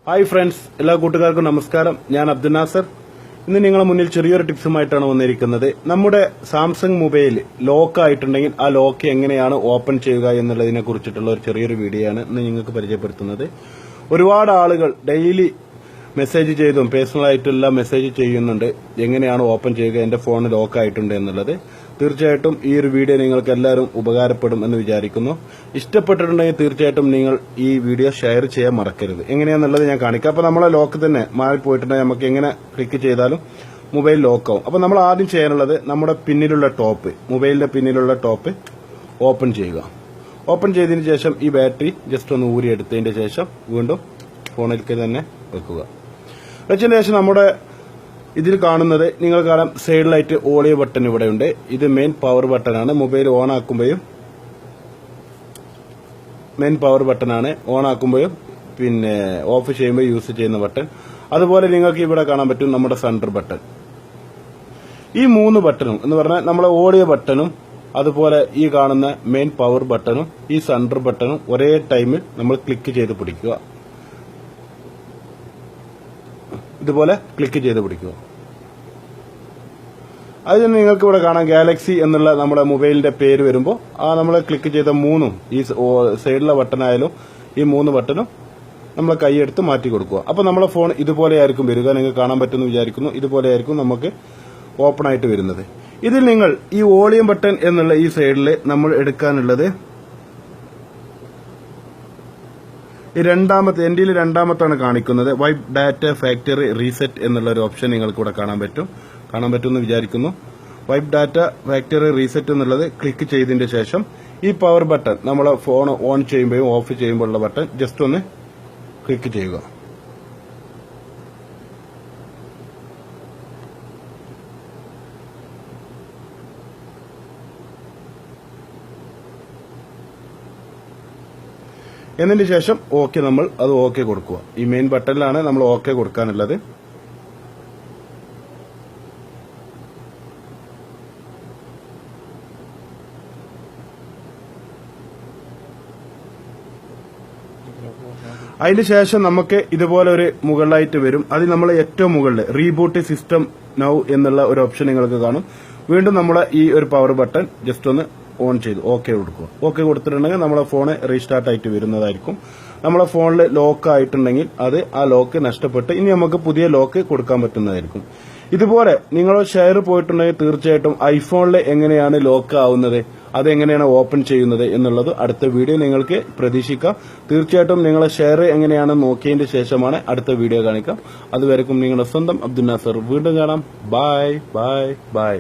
Hi friends, എല്ലാ കൂട്ടുകാർക്കും നമസ്കാരം. ഞാൻ അബ്ദുൽ നാസർ. ഇന്ന് നിങ്ങളുടെ മുന്നിൽ ചെറിയൊരു ടിപ്സുമായിട്ടാണ് വന്നിരിക്കുന്നത്. നമ്മുടെ സാംസങ് മൊബൈൽ ലോക്ക് ആയിട്ടുണ്ടെങ്കിൽ ആ ലോക്ക് എങ്ങനെയാണ് ഓപ്പൺ ചെയ്യുക എന്നുള്ളതിനെ കുറിച്ചിട്ടുള്ള ഒരു ചെറിയൊരു വീഡിയോ ആണ് ഇന്ന് നിങ്ങൾക്ക് പരിചയപ്പെടുത്തുന്നത്. ഒരുപാട് ആളുകൾ ഡെയിലി മെസ്സേജ് ചെയ്തും പേഴ്സണലായിട്ടുള്ള മെസ്സേജ് ചെയ്യുന്നുണ്ട്, എങ്ങനെയാണ് ഓപ്പൺ ചെയ്യുക, എന്റെ ഫോൺ ലോക്ക് ആയിട്ടുണ്ട് എന്നുള്ളത്. തീർച്ചയായിട്ടും ഈ ഒരു വീഡിയോ നിങ്ങൾക്ക് എല്ലാവരും ഉപകാരപ്പെടും എന്ന് വിചാരിക്കുന്നു. ഇഷ്ടപ്പെട്ടിട്ടുണ്ടെങ്കിൽ തീർച്ചയായിട്ടും നിങ്ങൾ ഈ വീഡിയോ ഷെയർ ചെയ്യാൻ മറക്കരുത്. എങ്ങനെയാണെന്നുള്ളത് ഞാൻ കാണിക്കാം. അപ്പോൾ നമ്മളെ ലോക്ക് തന്നെ മാറിപ്പോയിട്ടുണ്ടെങ്കിൽ നമുക്ക് എങ്ങനെ ക്ലിക്ക് ചെയ്താലും മൊബൈൽ ലോക്കാവും. അപ്പോൾ നമ്മൾ ആദ്യം ചെയ്യാനുള്ളത് നമ്മുടെ പിന്നിലുള്ള ടോപ്പ്, മൊബൈലിന്റെ പിന്നിലുള്ള ടോപ്പ് ഓപ്പൺ ചെയ്യുക. ഓപ്പൺ ചെയ്തതിന് ശേഷം ഈ ബാറ്ററി ജസ്റ്റ് ഒന്ന് ഊരിയെടുത്തതിന്റെ ശേഷം വീണ്ടും ഫോണിലേക്ക് തന്നെ വെക്കുക. വെച്ചതിന് ശേഷം നമ്മുടെ ഇതിൽ കാണുന്നത് നിങ്ങൾ കാണാം, സൈഡിലായിട്ട് ഓഡിയോ ബട്ടൺ ഇവിടെയുണ്ട്. ഇത് മെയിൻ പവർ ബട്ടനാണ്. മൊബൈൽ ഓൺ ആക്കുമ്പോഴും മെയിൻ പവർ ബട്ടനാണ്, ഓൺ ആക്കുമ്പോഴും പിന്നെ ഓഫ് ചെയ്യുമ്പോൾ യൂസ് ചെയ്യുന്ന ബട്ടൺ. അതുപോലെ നിങ്ങൾക്ക് ഇവിടെ കാണാൻ പറ്റും നമ്മുടെ സെന്റർ ബട്ടൺ. ഈ മൂന്ന് ബട്ടണും എന്ന് പറഞ്ഞാൽ നമ്മളെ ഓഡിയോ ബട്ടണും അതുപോലെ ഈ കാണുന്ന മെയിൻ പവർ ബട്ടണും ഈ സെന്റർ ബട്ടണും ഒരേ ടൈമിൽ നമ്മൾ ക്ലിക്ക് ചെയ്ത് പിടിക്കുക. ഇതുപോലെ ക്ലിക്ക് ചെയ്ത് പിടിക്കുക. അതിന് നിങ്ങൾക്ക് ഇവിടെ കാണാം ഗാലക്സി എന്നുള്ള നമ്മുടെ മൊബൈലിന്റെ പേര് വരുമ്പോൾ ആ നമ്മൾ ക്ലിക്ക് ചെയ്ത മൂന്നും ഈ സൈഡിലെ ബട്ടണായാലും ഈ മൂന്ന് ബട്ടണും നമ്മൾ കൈയെടുത്ത് മാറ്റി കൊടുക്കുക. അപ്പൊ നമ്മളെ ഫോൺ ഇതുപോലെയായിരിക്കും വരിക. നിങ്ങൾക്ക് കാണാൻ പറ്റുമെന്ന് വിചാരിക്കുന്നു. ഇതുപോലെയായിരിക്കും നമുക്ക് ഓപ്പൺ ആയിട്ട് വരുന്നത്. ഇതിൽ നിങ്ങൾ ഈ വോളിയം ബട്ടൺ എന്നുള്ള ഈ സൈഡിൽ നമ്മൾ എടുക്കാനുള്ളത് ഈ എന്റെ രണ്ടാമത്താണ് കാണിക്കുന്നത്. വൈപ്പ് ഡാറ്റ ഫാക്ടറി റീസെറ്റ് എന്നുള്ള ഒരു ഓപ്ഷൻ നിങ്ങൾക്ക് ഇവിടെ കാണാൻ പറ്റുമെന്ന് വിചാരിക്കുന്നു. വൈപ്പ് ഡാറ്റ ഫാക്ടറി റീസെറ്റ് എന്നുള്ളത് ക്ലിക്ക് ചെയ്തതിന്റെ ശേഷം ഈ പവർ ബട്ടൺ നമ്മളെ ഫോൺ ഓൺ ചെയ്യുമ്പോഴും ഓഫ് ചെയ്യുമ്പോഴുള്ള ബട്ടൺ ജസ്റ്റ് ഒന്ന് ക്ലിക്ക് ചെയ്യുക. എന്നതിന് ശേഷം ഓക്കെ, നമ്മൾ അത് ഓക്കെ കൊടുക്കുക. ഈ മെയിൻ ബട്ടണിലാണ് നമ്മൾ ഓക്കെ കൊടുക്കാനുള്ളത്. അതിന് ശേഷം നമുക്ക് ഇതുപോലെ ഒരു മുകളിലായിട്ട് വരും. അതിൽ നമ്മൾ ഏറ്റവും മുകളിൽ റീബൂട്ട് സിസ്റ്റം നൗ എന്നുള്ള ഒരു ഓപ്ഷൻ നിങ്ങൾക്ക് കാണും. വീണ്ടും നമ്മളെ ഈ ഒരു പവർ ബട്ടൺ ജസ്റ്റ് ഒന്ന് ഓൺ ചെയ്തു ഓക്കെ കൊടുക്കുക. ഓക്കെ കൊടുത്തിട്ടുണ്ടെങ്കിൽ നമ്മളെ ഫോൺ റീസ്റ്റാർട്ട് ആയിട്ട് വരുന്നതായിരിക്കും. നമ്മളെ ഫോണിൽ ലോക്ക് ആയിട്ടുണ്ടെങ്കിൽ അത് ആ ലോക്ക് നഷ്ടപ്പെട്ട് ഇനി നമുക്ക് പുതിയ ലോക്ക് കൊടുക്കാൻ പറ്റുന്നതായിരിക്കും. ഇതുപോലെ നിങ്ങൾ ഷെയർ പോയിട്ടുണ്ടെങ്കിൽ തീർച്ചയായിട്ടും ഐഫോണിൽ എങ്ങനെയാണ് ലോക്ക് ആവുന്നത്, അതെങ്ങനെയാണ് ഓപ്പൺ ചെയ്യുന്നത് എന്നുള്ളത് അടുത്ത വീഡിയോ നിങ്ങൾക്ക് പ്രതീക്ഷിക്കാം. തീർച്ചയായിട്ടും നിങ്ങളെ ഷെയർ എങ്ങനെയാണ് നോക്കിയതിന്റെ ശേഷമാണ് അടുത്ത വീഡിയോ കാണിക്കാം. അതുവരെക്കും നിങ്ങളുടെ സ്വന്തം അബ്ദുൽ നാസർ. വീണ്ടും കാണാം. Bye bye bye.